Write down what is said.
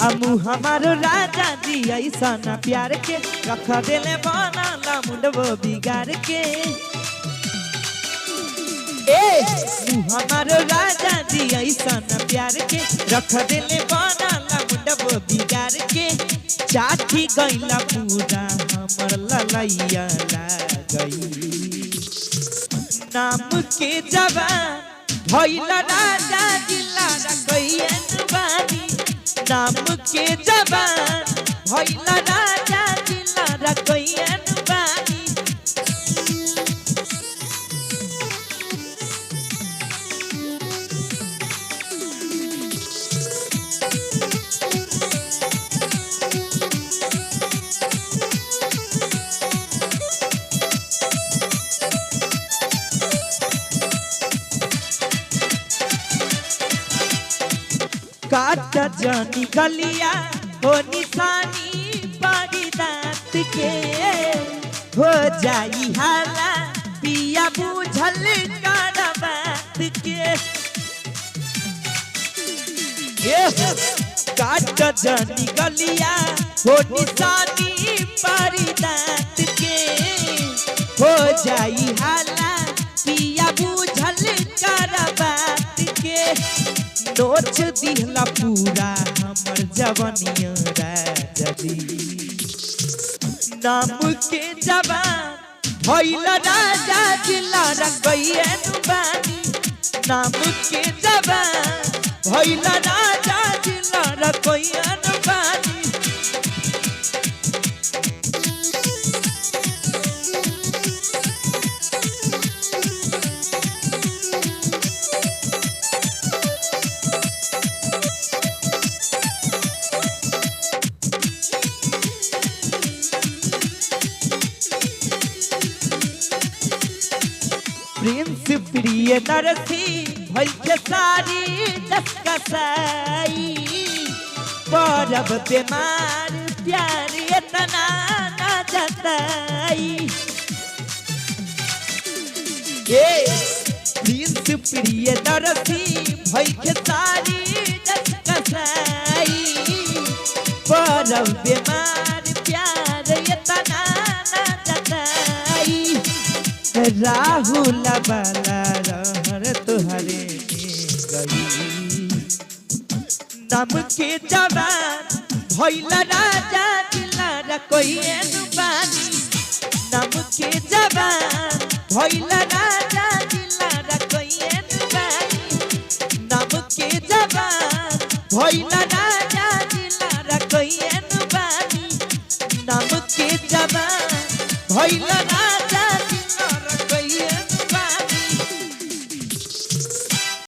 अमू हमारो राजा जी ऐसा न प्यार के रख देले बनाला मुंडबो बिगाड़ के। हमारो राजा जी ऐसा न प्यार के रख देले बनाला मुंडबो बिगाड़ के। चाठी गईला पूरा हमर ललैया गई नाम के जवान भइला राजा जिला रखैयन बानी। नाम के जवान भइला राजा जिला रखैयन बानी। काट जानी गलिया हो निशानी बड़ी दांत के हो जाई हाला पिया बुझल कर बात के। काट जानी गलिया हो निशानी बड़ी दांत के हो जाई हाला पिया बुझल कर बात के। नोच दिहला पूरा हमर जवनिया राजा जी। नाम के जवान भइला राजा जिला रखैयन बानी। नाम के जवान भइला राजा जिला रखैयन बानी। प्रिंस प्रिय नरसी भइल सारी दसकसाई। परब बीमार प्यार इतना न जताई। प्रिंस प्रिय नरसी भइल सारी दसकसाई। परब बीमार प्यार इतना न जताई। राहुल बाला रहर तुहरे गई। नाम के जवान भइला राजा जिला रखैयन बानी। नाम के जवान भइला राजा जिला रखैयन बानी। नाम के जवान भइला राजा जिला रखैयन बानी। नाम के जवान भइला